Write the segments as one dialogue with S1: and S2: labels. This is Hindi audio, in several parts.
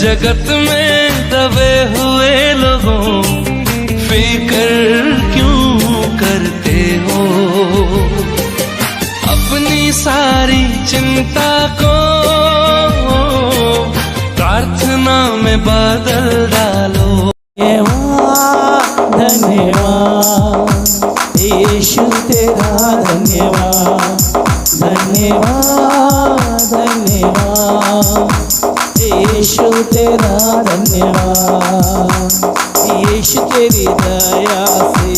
S1: जगत में दबे हुए लोगों, फिक्र क्यों करते हो? अपनी सारी चिंता को प्रार्थना में बदल डालो।
S2: धन्यवाद यीशु तेरा धन्यवाद, धन्यवाद धन्यवाद यीशु तेरा धन्यवाद। यीशु तेरी दया से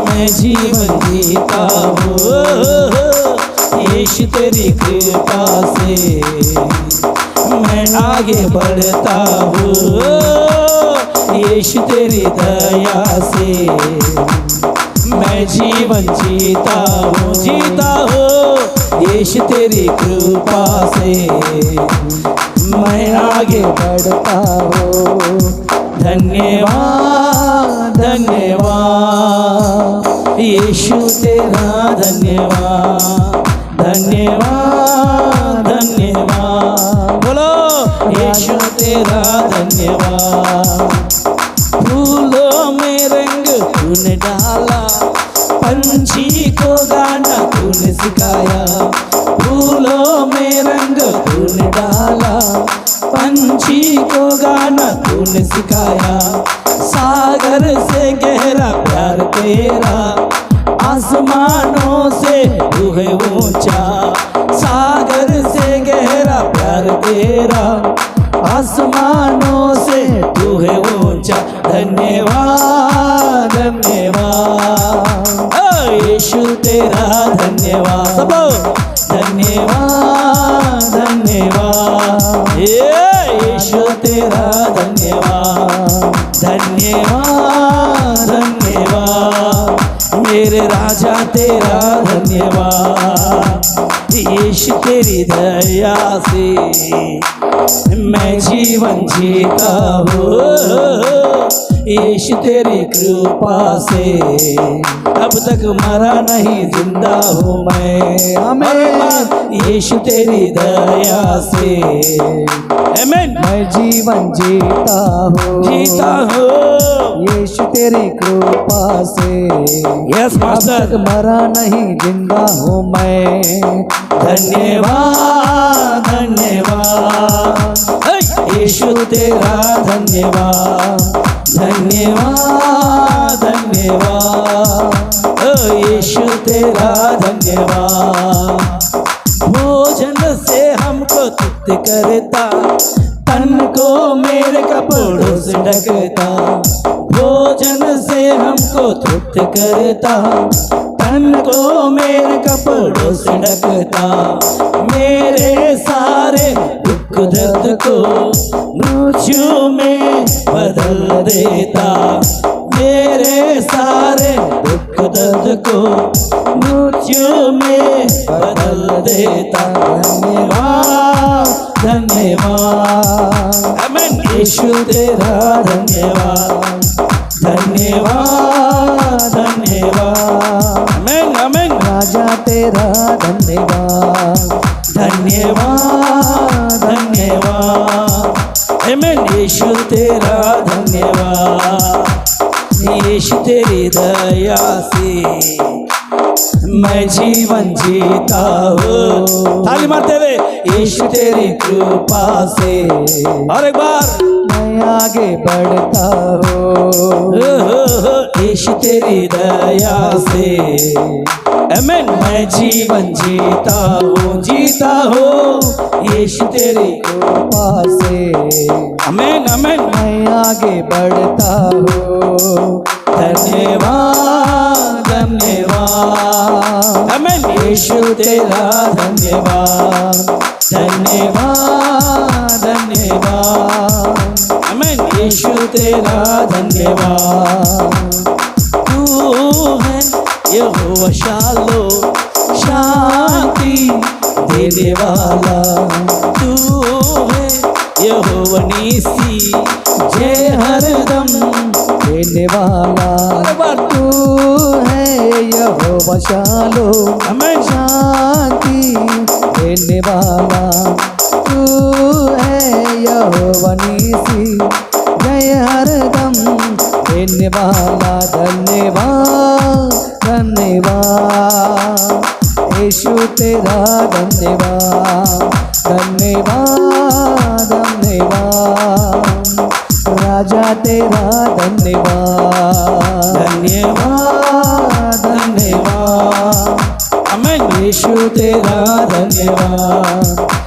S2: मैं जीवन जीता हूँ, यीशु तेरी कृपा से मैं आगे बढ़ता हूँ, यीशु तेरी दया से मैं जीवन जीता हूँ, जीता हूँ यीशु तेरी कृपा से मैं आगे बढ़ता हूँ। धन्यवाद धन्यवाद यीशु तेरा धन्यवाद, धन्यवाद धन्यवाद बोलो यीशु तेरा धन्यवाद। फूलों में रंग तूने डाला, पंछी को गाना तूने सिखाया। फूलों में रंग तूने डाला, पंछी को गाना तूने सिखाया। सागर से गहरा प्यार तेरा, आसमानों से तू है ऊंचा। सागर से गहरा प्यार तेरा, आसमानों से तू है ऊंचा। धन्यवाद धन्यवाद यीशु तेरा धन्यवाद, सबो धन्यवाद धन्यवाद यीशु तेरा धन्यवाद, धन्यवाद धन्यवाद मेरे राजा तेरा धन्यवाद। यीशु तेरी दया से मैं जीवन जीता हूँ, यीशु तेरी कृपा से अब तक मरा नहीं जिंदा हूँ मैं। आमीन यीशु तेरी दया से आमीन मैं जीवन जीता हूँ, जीता हूँ यीशु तेरी कृपा से। यस मास्टर, अब तक मरा नहीं जिंदा हूँ मैं। धन्यवाद धन्यवाद यीशु तेरा धन्यवाद, धन्यवाद धन्यवाद यीशु तेरा धन्यवाद। भोजन से हमको तृप्त करता, तन को मेरे कपड़ों से ढकता। भोजन से हमको तृप्त करता, तन को मेरे कपड़ों से ढकता। मेरे सारे दुख दर्द को मुझ में बदल देता, मेरे सारे दुख दर्द को मुझ में बदल देता। धन्यवाद धन्यवाद आमीन यीशु तेरा धन्यवाद, धन्यवाद धन्यवाद आमीन आमीन राजा तेरा धन्यवाद, धन्यवाद धन्यवाद आमीन यीशु तेरा धन्यवाद। यीशु तेरी दया से मैं जीवन जीता हूँ। ताली मारते हुए यीशु तेरी कृपा से और एक बार मैं आगे बढ़ता हूँ, यीशु तेरी दया से आमीन मैं जीवन जीता हूँ, जीता हूँ यीशु तेरी कृपा से। आमीन आमीन मैं आगे बढ़ता हूँ। धन्यवाद धन्यवाद आमीन यीशु तेरा धन्यवाद, धन्यवाद धन्यवाद आमीन यीशु तेरा धन्यवाद। तू है यहोवा शालो, शांति देने वाला। तू है यहोवा नीसी, जय हरदम देने वाला। तू है यहोवा शालो, हमें शांति देने वाला। तू है देने वाला धन्यवाद धन्यवाद, यीशु तेरा धन्यवाद धन्यवाद धन्यवाद, राजा तेरा धन्यवाद धन्यवाद धन्यवाद, आमीन। यीशु तेरा धन्यवाद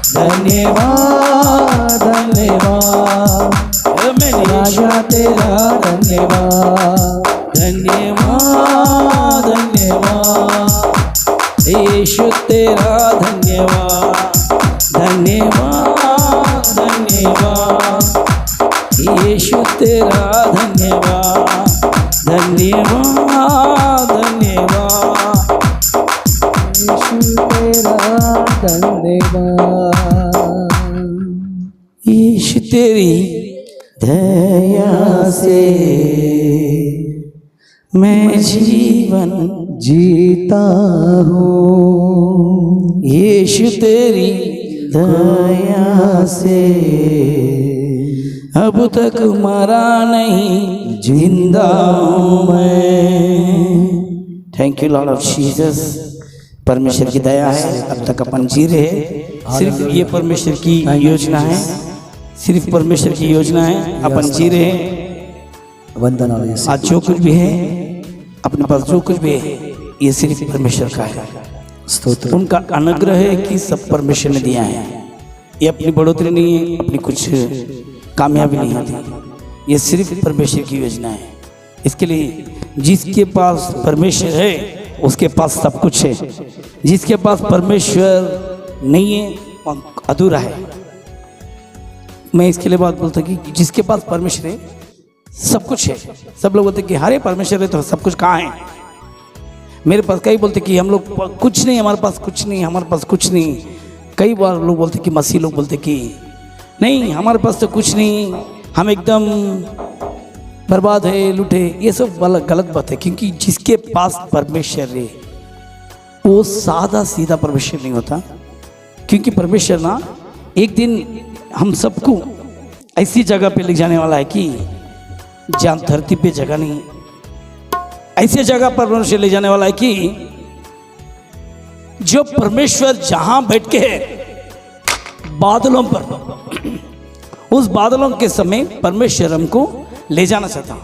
S2: धन्यवाद धन्यवाद, आमीन। राजा तेरा धन्यवाद धन्यवाद धन्यवाद, यीशु तेरा धन्यवाद धन्यवाद धन्यवाद, यीशु तेरा धन्यवाद धन्यवाद धन्यवाद, यीशु तेरा धन्यवाद। यीशु तेरी दया से मैं जीवन जीता हूँ, यीशु तेरी दया से अब तक मरा नहीं, जिंदा हूँ मैं। Thank you Lord of Jesus. परमेश्वर की दया है, अब तक अपन जी रहे। सिर्फ ये परमेश्वर की योजना है, सिर्फ परमेश्वर की योजना है, अपन जी रहे। वंदन। आज जो कुछ भी है अपने पास, जो कुछ भी है, ये सिर्फ परमेश्वर का है। स्तोत्र। उनका अनुग्रह है कि सब परमेश्वर ने दिया है। ये अपनी बढ़ोतरी नहीं है, अपनी कुछ कामयाबी नहीं होती, ये सिर्फ परमेश्वर की योजना है। इसके लिए जिसके पास परमेश्वर है उसके पास सब कुछ है, जिसके पास परमेश्वर नहीं है वो अधूरा है। मैं इसके लिए बात बोलता कि जिसके पास परमेश्वर है सब कुछ है। सब लोग बोलते कि हरे परमेश्वर है तो सब कुछ कहाँ है। मेरे पास कई बोलते कि हम लोग कुछ नहीं, हमारे पास कुछ नहीं, हमारे पास कुछ नहीं। कई बार लोग बोलते कि मसीह लोग बोलते कि नहीं हमारे पास तो कुछ नहीं, हम एकदम बर्बाद है, लूटे। ये सब गलत बात है, क्योंकि जिसके पास परमेश्वर है वो सादा सीधा परमेश्वर नहीं होता। क्योंकि परमेश्वर ना एक दिन हम सबको ऐसी जगह पे ले जाने वाला है कि जहाँ धरती पे जगह नहीं, ऐसी जगह पर परमेश्वर ले जाने वाला है कि जो परमेश्वर जहां बैठ के है बादलों पर, उस बादलों के समय परमेश्वर हमको ले जाना चाहता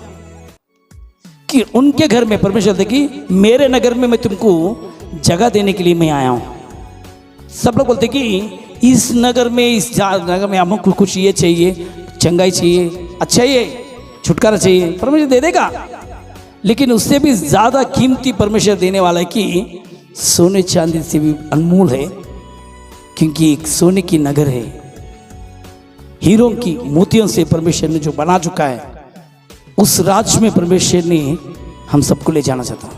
S2: कि उनके घर में परमेश्वर देखिए मेरे नगर में मैं तुमको जगह देने के लिए मैं आया हूं। सब लोग बोलते कि इस नगर में, इस नगर में हमको कुछ ये चाहिए, चंगाई चाहिए, अच्छा ये छुटकारा चाहिए, परमेश्वर दे देगा। लेकिन उससे भी ज्यादा कीमती परमेश्वर देने वाला है कि सोने चांदी से भी अनमोल है, क्योंकि एक सोने की नगर है, हीरों की मोतियों से परमेश्वर ने जो बना चुका है, उस राज में परमेश्वर ने हम सबको ले जाना चाहता।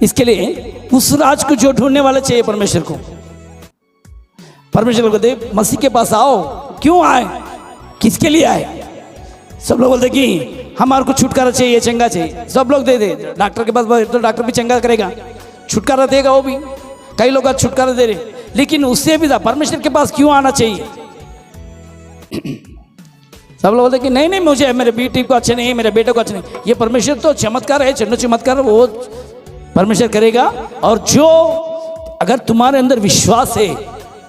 S2: इसके लिए उस राज को जो ढूंढने वाला चाहिए परमेश्वर को, परमेश्वर को दे मसीह के पास आओ। क्यों आए, किसके लिए आए? सब लोग बोलते कि हमारे को छुटकारा चाहिए, चंगा चाहिए। सब लोग दे दे, डॉक्टर के पास तो डॉक्टर भी चंगा करेगा, छुटकारा देगा वो भी। कई लोग आज छुटकारा दे रहे, लेकिन उससे भी परमेश्वर के पास क्यों आना चाहिए? सब लोग बोलते कि नहीं नहीं मुझे मेरे बेटी को अच्छे नहीं, मेरे बेटे को अच्छे नहीं। ये परमेश्वर तो चमत्कार है, चंडो चमत्कार वो परमेश्वर करेगा। और जो अगर तुम्हारे अंदर विश्वास है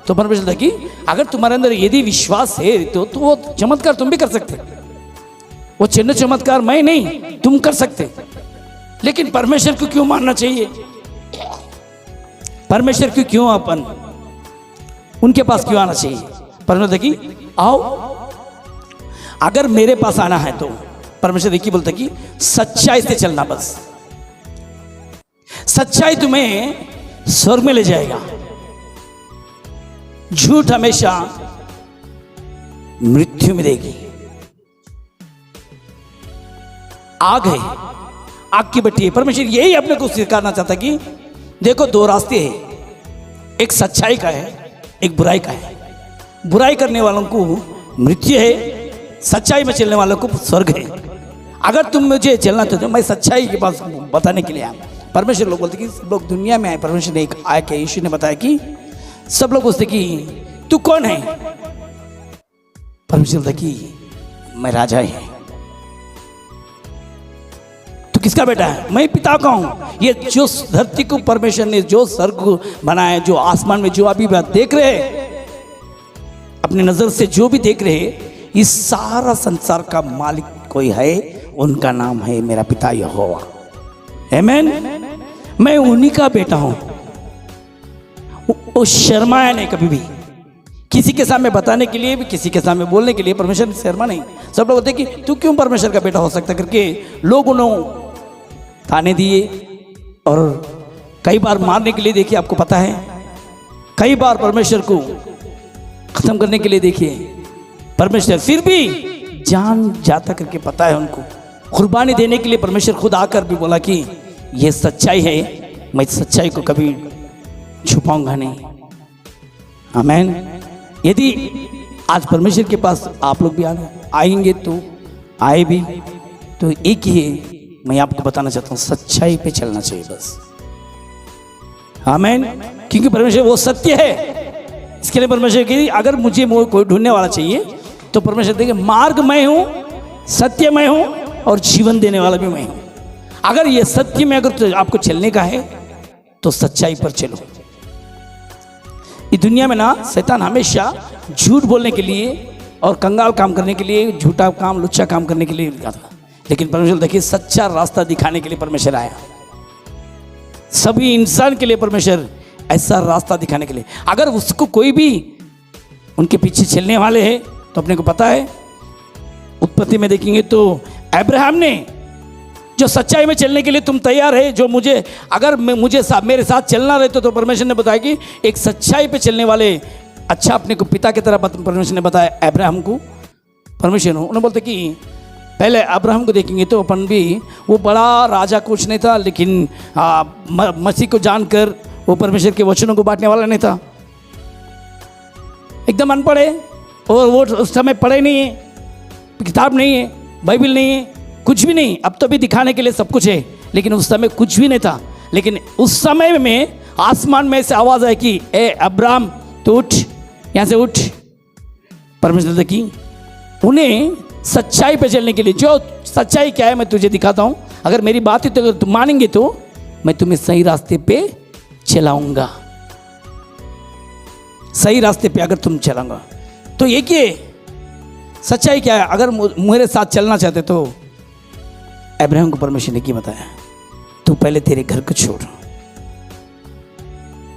S2: तो परमेश्वर देखी, अगर तुम्हारे अंदर यदि विश्वास है तो वो चमत्कार तुम भी कर सकते। वो चिन्ह चमत्कार मैं नहीं, तुम कर सकते। लेकिन परमेश्वर को क्यों मानना चाहिए? परमेश्वर को क्यों अपन उनके पास क्यों आना चाहिए? परमेश्वर देखी आओ, अगर मेरे पास आना है तो परमेश्वर देखी बोलता कि सच्चाई से चलना, बस सच्चाई तुम्हें स्वर्ग में ले जाएगा, झूठ हमेशा मृत्यु में देगी। आग है, आग की भट्टी है। परमेश्वर यही अपने को सिखाना चाहता कि देखो दो रास्ते हैं, एक सच्चाई का है, एक बुराई का है। बुराई करने वालों को मृत्यु है, सच्चाई में चलने वालों को स्वर्ग है। अगर तुम मुझे चलना चाहते हो, मैं सच्चाई के पास बताने के लिए आया। परमेश्वर लोग बोलते कि सब लोग दुनिया में आए, परमेश्वर ने एक आया कि यीशु ने बताया कि सब लोग पूछते कि तू कौन है? परमेश्वर बोलता कि मैं राजा है। तो किसका बेटा है? मैं पिता का हूँ। ये जो धरती को परमेश्वर ने, जो स्वर्ग को बनाया, जो आसमान में जो अभी बात देख रहे हैं, अपने नजर से जो भी देख रहे हैं, इस सारा संसार का मालिक कोई है, उनका नाम है मेरा पिता यहोवा। आमीन। मैं उन्हीं का बेटा हूं। वो शर्माया नहीं कभी भी, किसी के सामने बताने के लिए भी, किसी के सामने बोलने के लिए परमेश्वर शर्मा नहीं। सब लोग बोलते कि तू क्यों परमेश्वर का बेटा हो सकता करके लोग उन्होंने ताने दिए और कई बार मारने के लिए देखिए, आपको पता है, कई बार परमेश्वर को खत्म करने के लिए देखिए परमेश्वर, फिर भी जान जाता करके पता है उनको कुर्बानी देने के लिए परमेश्वर खुद आकर भी बोला कि ये सच्चाई है, मैं सच्चाई को कभी छुपाऊंगा नहीं। आमीन। यदि आज परमेश्वर के पास आप लोग भी आएंगे तो आए भी तो एक ही है, मैं आपको बताना चाहता हूँ, सच्चाई पे चलना चाहिए बस। आमीन। क्योंकि परमेश्वर वो सत्य है। इसके लिए परमेश्वर की, अगर मुझे कोई ढूंढने वाला चाहिए तो परमेश्वर देखिए, मार्ग मैं हूँ, सत्य मैं हूँ और जीवन देने वाला भी मैं हूँ। अगर ये सत्य में अगर तो आपको चलने का है तो सच्चाई पर चलो। इस दुनिया में ना शैतान हमेशा झूठ बोलने के लिए और कंगाल काम करने के लिए, झूठा काम, लुच्चा काम करने के लिए आता, लेकिन परमेश्वर देखिए सच्चा रास्ता दिखाने के लिए परमेश्वर आया। सभी इंसान के लिए परमेश्वर ऐसा रास्ता दिखाने के लिए, अगर उसको कोई भी उनके पीछे चलने वाले हैं तो अपने को पता है, उत्पत्ति में देखेंगे तो अब्राहम ने जो सच्चाई में चलने के लिए तुम तैयार है, जो मुझे अगर मेरे साथ चलना रहते तो परमेश्वर ने बताया कि एक सच्चाई पे चलने वाले, अच्छा अपने को पिता की तरह परमेश्वर ने बताया अब्राहम को। परमेश्वर उन्होंने बोलते कि पहले अब्राहम को देखेंगे तो अपन भी, वो बड़ा राजा कुछ नहीं था, लेकिन मसीह को जानकर वो परमेश्वर के वचनों को बांटने वाला नहीं था, एकदम अनपढ़ है, और वो उस समय पढ़े नहीं है, किताब नहीं है, बाइबल नहीं है, कुछ भी नहीं। अब तो भी दिखाने के लिए सब कुछ है, लेकिन उस समय कुछ भी नहीं था। लेकिन उस समय में आसमान में से आवाज़ आई कि ए अब्राहम तो उठ, यहाँ से उठ। परमेश्वर ने की उन्हें सच्चाई पे चलने के लिए, जो सच्चाई क्या है मैं तुझे दिखाता हूँ, अगर मेरी बात ही तो अगर तुम मानेंगे तो मैं तुम्हें सही रास्ते पे चलाऊंगा। सही रास्ते पे अगर तुम चलाऊंगा तो एक ये सच्चाई क्या है, अगर मेरे साथ चलना चाहते तो अब्राहम को परमेश्वर ने क्या बताया, तू पहले तेरे घर को छोड़,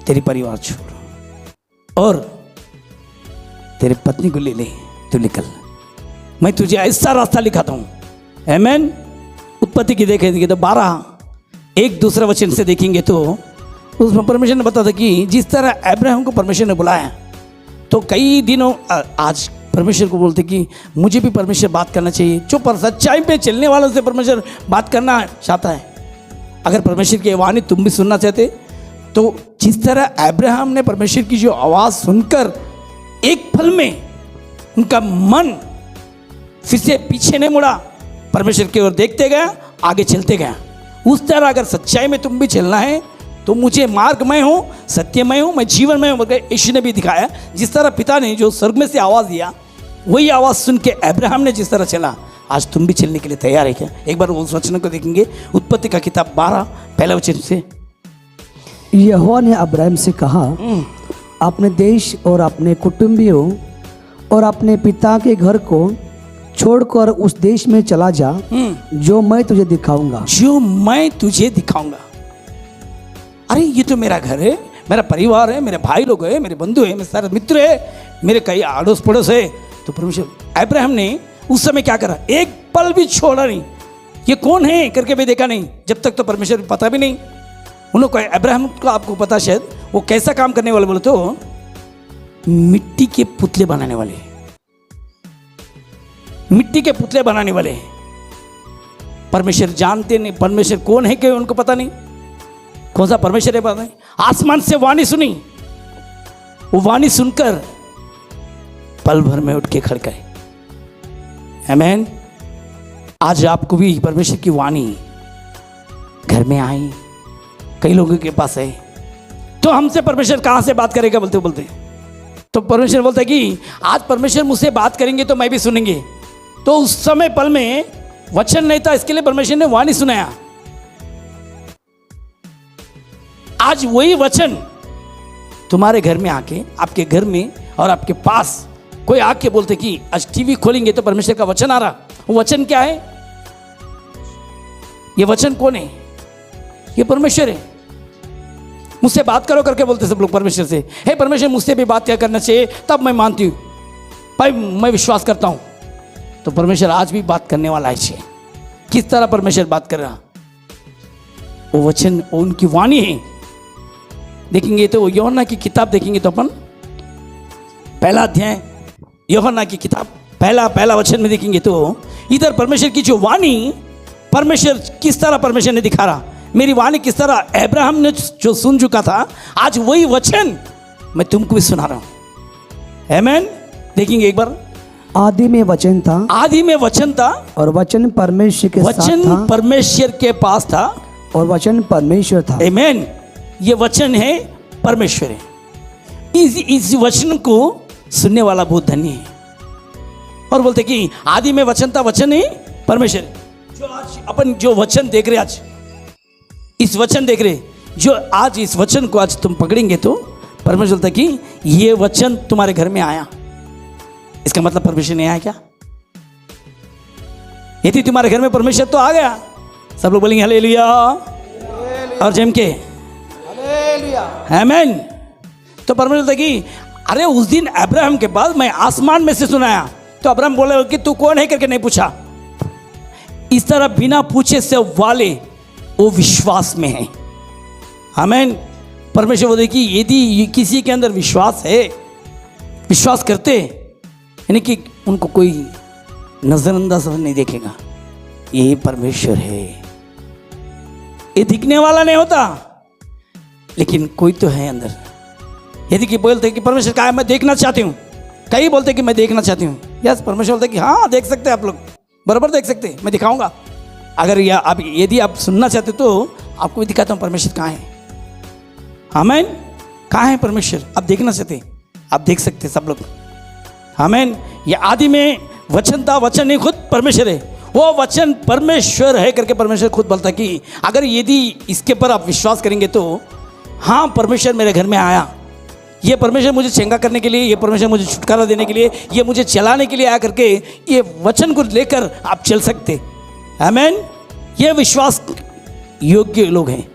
S2: तेरी परिवार छोड़ और तेरे पत्नी को ले ले, तू निकल, मैं तुझे ऐसा रास्ता दिखाता हूं। आमीन। उत्पत्ति की देखेंगे तो 12 एक दूसरे वचन से देखेंगे तो उसमें परमेश्वर ने बताया था कि जिस तरह अब्राहम को परमेश्वर ने बुलाया तो कई दिनों, आज परमेश्वर को बोलते कि मुझे भी परमेश्वर बात करना चाहिए, जो पर सच्चाई पे चलने वालों से परमेश्वर बात करना चाहता है। अगर परमेश्वर की वाणी तुम भी सुनना चाहते तो जिस तरह अब्राहम ने परमेश्वर की जो आवाज़ सुनकर एक पल में उनका मन फिर से पीछे नहीं मुड़ा, परमेश्वर की ओर देखते गया, आगे चलते गया, उस तरह अगर सच्चाई में तुम भी चलना है तो मुझे मार्ग मैं हूँ, सत्य मैं हूँ, मैं जीवन में हूँ, यीशु ने भी दिखाया। जिस तरह पिता ने जो स्वर्ग में से आवाज़ दिया, वही आवाज़ सुन के अब्राहम ने जिस तरह चला, आज तुम भी चलने के लिए तैयार है क्या? एक बार उस वचन को देखेंगे, उत्पत्ति का किताब 12 पहला वचन से।
S3: यहोवा ने अब्राहम से कहा, अपने देश और अपने कुटुंबियों और अपने पिता के घर को छोड़कर उस देश में चला जा जो मैं तुझे दिखाऊंगा।
S2: जो मैं तुझे दिखाऊंगा। अरे ये तो मेरा घर है, मेरा परिवार है, मेरे भाई लोग है, मेरे बंधु है, मेरे सारे मित्र है, मेरे कई आड़ोस पड़ोस है। तो परमेश्वर अब्राहम ने उस समय क्या करा, एक पल भी छोड़ा नहीं, ये कौन है करके भी देखा नहीं, जब तक तो परमेश्वर पता भी नहीं। उन्होंने कहा अब्राहम को, आपको पता शायद वो कैसा काम करने वाले, बोले तो मिट्टी के पुतले बनाने वाले, मिट्टी के पुतले बनाने वाले। परमेश्वर जानते नहीं परमेश्वर कौन है, कि उनको पता नहीं कौन सा परमेश्वर है, पता नहीं। आसमान से वाणी सुनी, वो वाणी सुनकर पल भर में उठ के खड़ गए। आमीन। आज आपको भी परमेश्वर की वाणी घर में आई, कई लोगों के पास है, तो हमसे परमेश्वर कहां से बात करेगा बोलते बोलते, तो परमेश्वर बोलता है कि आज परमेश्वर मुझसे बात करेंगे तो मैं भी सुनेंगे। तो उस समय पल में वचन नहीं था, इसके लिए परमेश्वर ने वाणी सुनाया। आज वही वचन तुम्हारे घर में आके, आपके घर में और आपके पास कोई आके बोलते कि आज टीवी खोलेंगे तो परमेश्वर का वचन आ रहा, वो वचन क्या है? ये वचन कौन है? ये परमेश्वर है। मुझसे बात करो करके बोलते सब लोग परमेश्वर से, हे परमेश्वर मुझसे भी बात क्या करना चाहिए, तब मैं मानती हूँ, भाई मैं विश्वास करता हूँ। तो परमेश्वर आज भी बात करने वाला है। किस तरह परमेश्वर बात कर रहा? वो वचन, वो उनकी वाणी है। देखेंगे तो यूहन्ना की किताब देखेंगे तो अपन पहला अध्याय यूहन्ना की किताब पहला वचन में देखेंगे तो इधर परमेश्वर की जो वाणी, परमेश्वर किस तरह परमेश्वर ने दिखा रहा, मेरी वाणी किस तरह अब्राहम ने जो सुन चुका था, आज वही वचन मैं तुमको भी सुना रहा हूं। आमीन। देखेंगे एक बार।
S3: आदि में वचन था,
S2: आदि में वचन था
S3: और वचन परमेश्वर के साथ
S2: वचन
S3: था,
S2: परमेश्वर के पास था
S3: और वचन परमेश्वर था।
S2: आमीन। ये वचन है, परमेश्वर है। इस वचन को सुनने वाला बहुत धन्य है। और बोलते कि आदि में वचन था, वचन ही परमेश्वर। जो आज अपन जो वचन देख रहे, आज इस वचन देख रहे, जो आज इस वचन को आज तुम पकड़ेंगे तो परमेश्वर बोलता कि ये वचन तुम्हारे घर में आया। इसका मतलब परमेश्वर नहीं आया क्या? यदि तुम्हारे घर में परमेश्वर तो आ गया। सब लोग बोलेंगे हालेलुया और जम के आमीन। तो परमेश्वर बोलता कि अरे उस दिन अब्राहम के बाद मैं आसमान में से सुनाया, तो अब्राहम बोले कि तू कौन है करके नहीं पूछा। इस तरह बिना पूछे से वाले वो विश्वास में है। आमीन। परमेश्वर बोलते कि यदि किसी के अंदर विश्वास है, विश्वास करते, यानी कि उनको कोई नजरअंदाज नहीं देखेगा। ये परमेश्वर है। ये दिखने वाला नहीं होता, लेकिन कोई तो है अंदर। यदि कि बोलते कि परमेश्वर कहा है मैं देखना चाहती हूँ, कई बोलते कि मैं देखना चाहती हूँ। यस, परमेश्वर बोलते कि हाँ देख सकते हैं आप लोग, बराबर देख सकते हैं, मैं दिखाऊंगा। अगर यदि आप सुनना चाहते तो आपको भी दिखाता हूँ परमेश्वर कहाँ है। आमीन। कहाँ है परमेश्वर? आप देखना चाहते, आप देख सकते सब लोग। आमीन। ये आदि में वचन था, वचन ही खुद परमेश्वर है। वो वचन परमेश्वर है करके परमेश्वर खुद बोलता कि अगर यदि इसके पर आप विश्वास करेंगे तो हाँ परमेश्वर मेरे घर में आया। ये परमेश्वर मुझे चंगा करने के लिए, ये परमेश्वर मुझे छुटकारा देने के लिए, ये मुझे चलाने के लिए आया करके ये वचन को लेकर आप चल सकते। आमीन। ये विश्वास योग्य लोग हैं।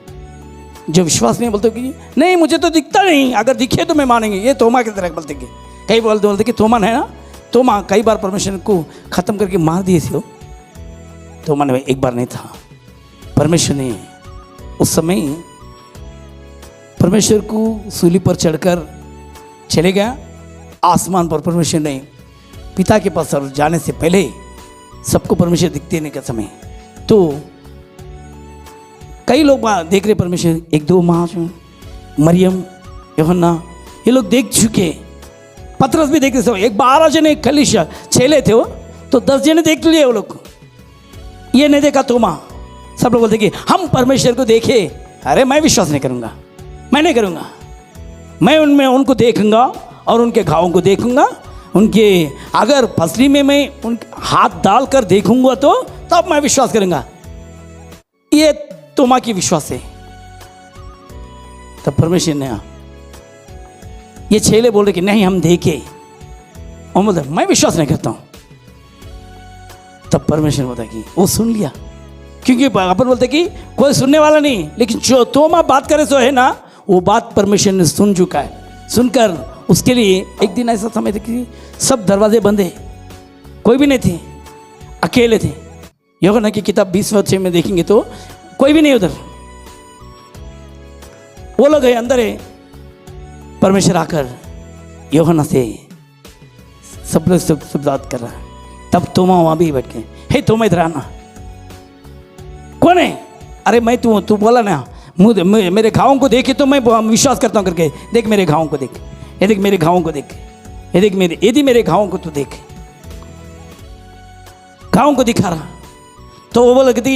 S2: जो विश्वास नहीं बोलते कि नहीं मुझे तो दिखता नहीं, अगर दिखे तो मैं मानेंगे। ये तोमा की तरह बोलते कि कई बोलते कि तोमा है ना, तोमा कई बार परमेश्वर को खत्म करके मार दिए थे। तोमा ने एक बार नहीं था। परमेश्वर ने उस समय परमेश्वर को सूली पर चढ़कर चले गया आसमान पर। परमेश्वर ने पिता के पास जाने से पहले सबको परमेश्वर दिखते नहीं का समय, तो कई लोग देख रहे परमेश्वर, एक दो माँ मरियम, यूहन्ना, ये लोग देख चुके। पतरस भी देख रहे, एक 12 जने कलीसिया छेले थे वो, तो 10 जने देख लिए वो लोग, ये नहीं देखा तोमा। सब लोग बोलते कि हम परमेश्वर को देखे। अरे मैं विश्वास नहीं करूँगा, मैं नहीं करूँगा। मैं उनमें उनको देखूंगा और उनके घावों को देखूंगा। उनके अगर फसली में मैं उनके हाथ डालकर देखूंगा तो तब मैं विश्वास करूंगा। ये तोमा की विश्वास है। तब परमेश्वर ने, ये छेले बोल रहे कि नहीं हम देखे, और बोलते मैं विश्वास नहीं करता हूं। तब परमेश्वर बोलता कि वो सुन लिया, क्योंकि अपन बोलते कि कोई सुनने वाला नहीं, लेकिन जो तोमा बात करे सो है ना, वो बात परमेश्वर ने सुन चुका है। सुनकर उसके लिए एक दिन ऐसा समय था कि सब दरवाजे बंद है, कोई भी नहीं थे, अकेले थे। यूहन्ना की किताब 20वें अध्याय में देखेंगे तो कोई भी नहीं उधर, वो लोग है अंदर है। परमेश्वर आकर यूहन्ना से सब लोग सब बात कर रहा है। तब तोमा वहां भी बैठ के, हे तोमा इधर आना। कौन है? अरे मैं तू बोला ना मेरे घावों को देखे तो मैं विश्वास करता हूँ करके। देख मेरे घावों को देख, ये देख मेरे घावों को देख, ये देख मेरे घावों को तो देख। घावों को दिखा रहा। तो वो बोला कि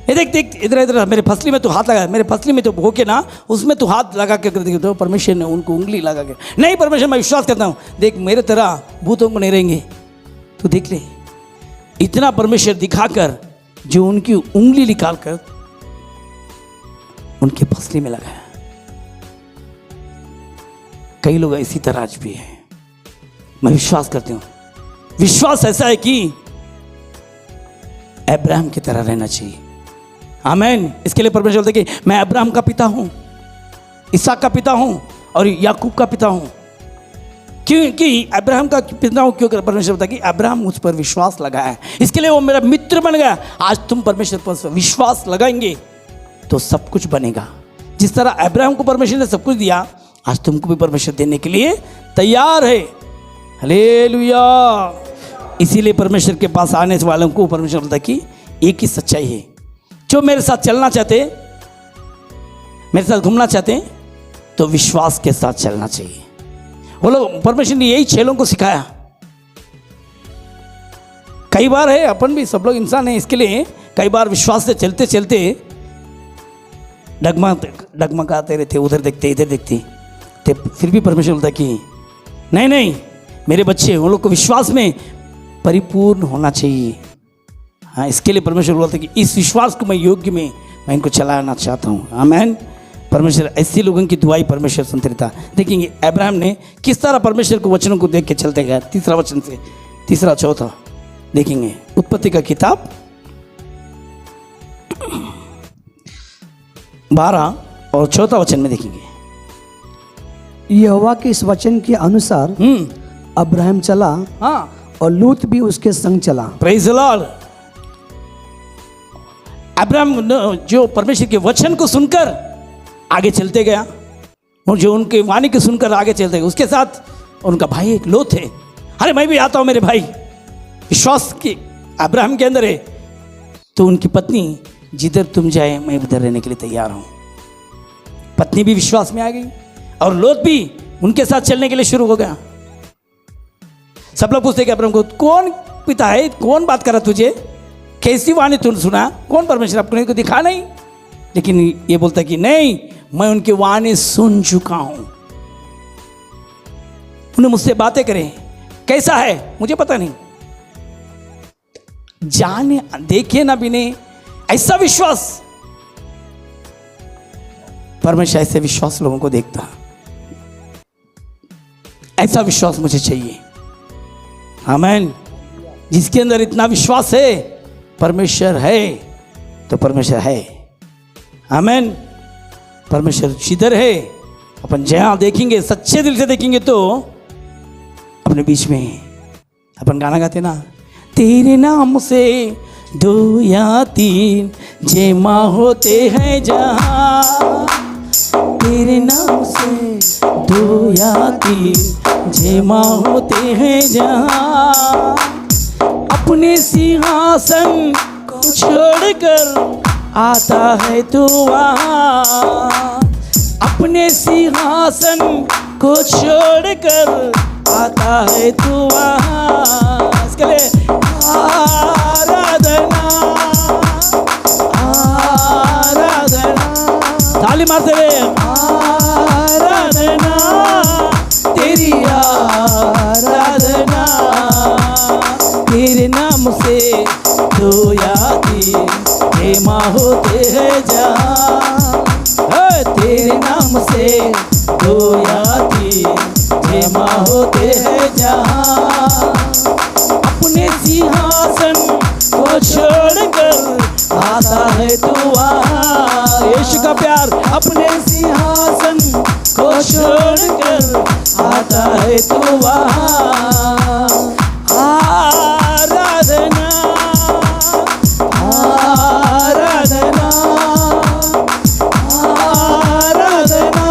S2: ये देख देख इधर मेरे फसली में तो हाथ लगा, मेरे फसली में तो होके ना उसमें तो हाथ लगा के कर। तो परमेश्वर ने उनको उंगली लगा के, नहीं परमेश्वर मैं विश्वास करता हूँ, देख मेरे तरह भूतों को नहीं रहेंगे, तो देख ले। इतना परमेश्वर दिखाकर जो उनकी उंगली निकाल कर उनके फसली में लगाया। कई लोग इसी तरह आज भी हैं। मैं विश्वास करती हूँ, विश्वास ऐसा है कि अब्राहम की तरह रहना चाहिए। आमीन। इसके लिए परमेश्वर बोलते कि मैं अब्राहम का पिता हूँ, इसहाक का पिता हूँ और याकूब का पिता हूँ। क्योंकि अब्राहम का पिता हूँ, क्योंकि परमेश्वर बोलता कि अब्राहम मुझ पर विश्वास लगाया है, इसके लिए वो मेरा मित्र बन गया। आज तुम परमेश्वर पर विश्वास लगाएंगे तो सब कुछ बनेगा। जिस तरह अब्राहम को परमेश्वर ने सब कुछ दिया, आज तुमको भी परमेश्वर देने के लिए तैयार है। हालेलुया। इसीलिए परमेश्वर के पास आने वालों को परमेश्वर बोलता कि एक ही सच्चाई है, जो मेरे साथ चलना चाहते, मेरे साथ घूमना चाहते हैं, तो विश्वास के साथ चलना चाहिए। वो लोग, परमेश्वर ने यही 6 लोगों को सिखाया। कई बार है, अपन भी सब लोग इंसान हैं, इसके लिए कई बार विश्वास से चलते चलते डगमगाते रहते, उधर देखते इधर देखते, तो फिर भी परमेश्वर बोलता कि नहीं नहीं मेरे बच्चे, उन लोग को विश्वास में परिपूर्ण होना चाहिए। हाँ, इसके लिए परमेश्वर बोलता है कि इस विश्वास को मैं योग्य में मैं इनको चलाना चाहता हूँ। आमीन। परमेश्वर ऐसे लोगों की दुआई परमेश्वर सुनते रहता। देखेंगे अब्राहम ने किस तरह परमेश्वर को वचनों को देख के चलते गया। 3 वचन से 3 4 देखेंगे। उत्पत्ति का किताब 12 और 4 वचन में देखेंगे।
S3: यहोवा के इस वचन के अनुसार अब्राहम चला,
S2: हाँ,
S3: और लूत भी उसके संग चला।
S2: Praise the Lord. अब्राहम जो परमेश्वर के वचन को सुनकर आगे चलते गया, और जो उनके वाणी को सुनकर आगे चलते गए, उसके साथ उनका भाई एक लोत है। अरे मैं भी आता हूँ मेरे भाई, विश्वास की अब्राहम के अंदर है। तो उनकी पत्नी, जिधर तुम जाए मैं उधर रहने के लिए तैयार हूँ। पत्नी भी विश्वास में आ गई और लोत भी उनके साथ चलने के लिए शुरू हो गया। सब लोग पूछते कि अब्राहम को, कौन पिता है, कौन बात कर रहा तुझे, कैसी वाणी तूने सुना, कौन परमेश्वर अपने को दिखा नहीं। लेकिन ये बोलता कि नहीं, मैं उनकी वाणी सुन चुका हूं, उन्हें मुझसे बातें करें, कैसा है मुझे पता नहीं, जाने देखे ना भी नहीं। ऐसा विश्वास, परमेश्वर ऐसे विश्वास लोगों को देखता। ऐसा विश्वास मुझे चाहिए। आमीन। जिसके अंदर इतना विश्वास है, परमेश्वर है तो परमेश्वर है। आमीन। परमेश्वर जिधर है, अपन जहां देखेंगे, सच्चे दिल से देखेंगे, तो अपने बीच में अपन गाना गाते ना, तेरे नाम से 2 या 3 जेमा होते हैं जहां, तेरे नाम से 2 या 3 जेमा होते हैं जहां, अपने सिंहासन को छोड़कर आता है तू वहाँ, अपने सिंहासन को छोड़कर आता है तू वहाँ। इसके लिए आराधना, आराधना, ताली मारते हुए आराधना, तेरी आराधना, तेरे नाम से 2 या 3 जेमा होते हैं जहाँ, तेरे नाम से 2 या 3 जेमा होते हैं जहाँ, अपने सिंहासन को छोड़कर आता है तू वहाँ। यीशु का प्यार, अपने सिंहासन को छोड़कर आता है तू वहाँ। आराधना, आराधना, आराधना,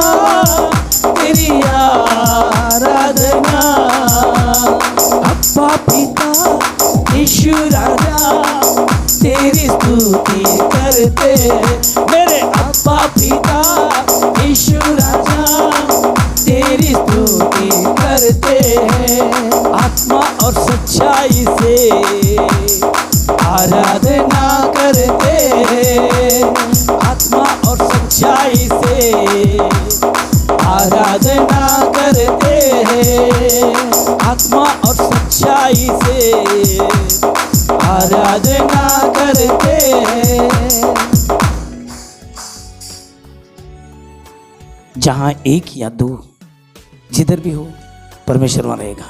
S2: तेरी आराधना। अब्बा पिता यीशु राजा तेरी स्तुति करते, मेरे अब्बा पिता यीशु राजा तेरी स्तुति करते हैं। आत्मा और सच्चाई से आराधना करते हैं, आत्मा और सच्चाई से आराधना करते हैं, आत्मा और सच्चाई से आराधना करते हैं। जहाँ 1 या 2 जिधर भी हो परमेश्वर वहाँ रहेगा।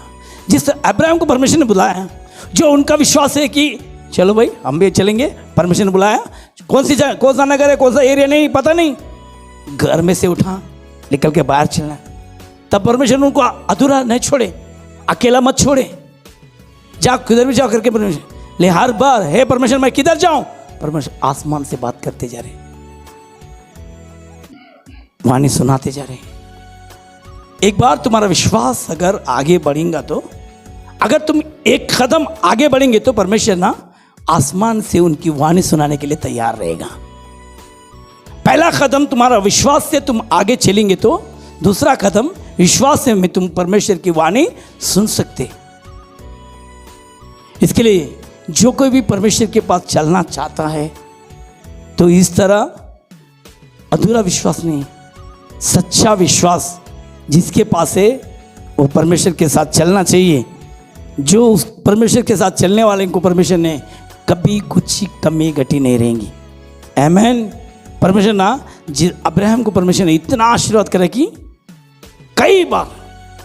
S2: जिस अब्राहम को परमेश्वर ने बुलाया, जो उनका विश्वास है कि चलो भाई हम भी चलेंगे, परमेश्वर ने बुलाया, कौन सा नगर है, कौन सा एरिया नहीं पता नहीं, घर में से उठा निकल के बाहर चलना। तब परमेश्वर ने उनको अधूरा नहीं छोड़े, अकेला मत छोड़े, जाओ किधर भी जाओ करके परमेश्वर ले हर बार, हे परमेश्वर मैं किधर जाऊं, परमेश्वर आसमान से बात करते जा रहे, वाणी सुनाते जा रहे। एक बार तुम्हारा विश्वास अगर आगे बढ़ेगा तो, अगर तुम एक कदम आगे बढ़ेंगे तो परमेश्वर ना आसमान से उनकी वाणी सुनाने के लिए तैयार रहेगा। पहला कदम तुम्हारा विश्वास से तुम आगे चलेंगे तो दूसरा कदम विश्वास से में तुम परमेश्वर की वाणी सुन सकते। इसके लिए जो कोई भी परमेश्वर के पास चलना चाहता है तो इस तरह अधूरा विश्वास नहीं, सच्चा विश्वास जिसके पास है वो परमेश्वर के साथ चलना चाहिए। जो उस परमेश्वर के साथ चलने वाले को परमेश्वर ने कभी कुछ कमी घटी नहीं रहेंगी। आमीन। परमेश्वर ना अब्राहम को परमेश्वर ने इतना आशीर्वाद करा कि कई बार,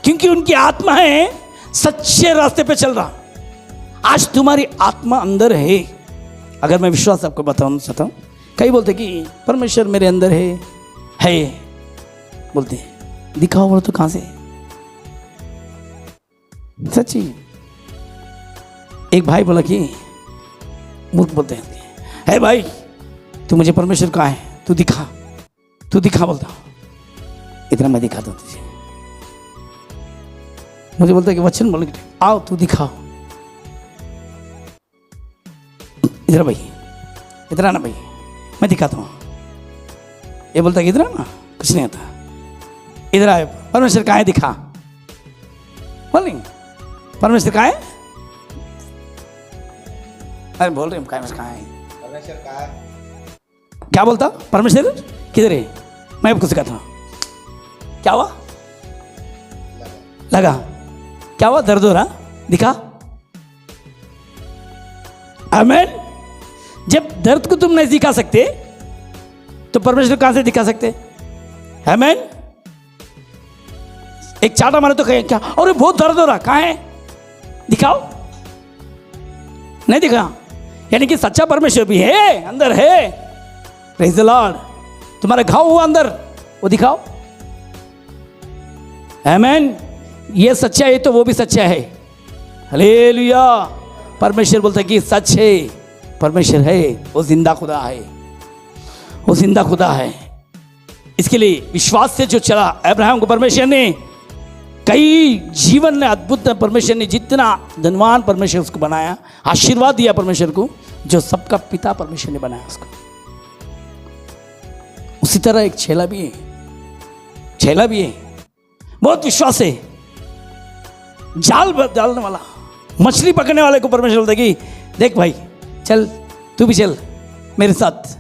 S2: क्योंकि उनकी आत्मा है सच्चे रास्ते पे चल रहा। आज तुम्हारी आत्मा अंदर है, अगर मैं विश्वास आपको बताना चाहता हूँ, कई बोलते कि परमेश्वर मेरे अंदर है बोलते हैं, दिखाओ बोलो तो कहाँ से, सच्ची। एक भाई बोला कि मूर्ख बोलते हैं, है भाई तू मुझे परमेश्वर कहाँ है, तू दिखा बोलता, इतना मैं दिखाता हूँ तुझे। मुझे बोलता है कि वचन बोलने के लिए आओ तू दिखाओ, इधर भाई, इधर आना भाई मैं दिखाता हूँ। ये बोलता है कि इधर आना, कुछ नहीं आता, इधर आए, परमेश्वर कहाँ है दिखा, बोल नहीं परमेश्वर कहाँ है, अरे बोल रहे हम कहाँ है, परमेश्वर कहाँ है, क्या बोलता परमेश्वर किधर है, मैं आपको सिखाता हूँ। क्या हुआ, लगा, क्या हुआ, दर्द हो रहा, दिखा। आमीन। जब दर्द को तुम नहीं दिखा सकते तो परमेश्वर कहां से दिखा सकते। आमीन। एक चाटा मारे तो कहे क्या, अरे बहुत दर्द हो रहा, कहां है दिखाओ, नहीं दिखा। यानी कि सच्चा परमेश्वर भी है, अंदर है। Praise the Lord. तुम्हारा घाव हुआ अंदर, वो दिखाओ। आमीन। ये सच्चा है तो वो भी सच्चा है। हालेलुया। परमेश्वर बोलता है कि सच है, परमेश्वर है, वो जिंदा खुदा है, वो जिंदा खुदा है। इसके लिए विश्वास से जो चला अब्राहम को परमेश्वर ने कई जीवन में अद्भुत, परमेश्वर ने जितना धनवान परमेश्वर उसको बनाया, आशीर्वाद दिया परमेश्वर को, जो सबका पिता परमेश्वर ने बनाया उसको। उसी तरह एक छेला भी है, छेला भी है, बहुत विश्वास है, जाल डालने वाला, मछली पकड़ने वाले को परमेश्वर बोलता है कि देख भाई चल, तू भी चल मेरे साथ।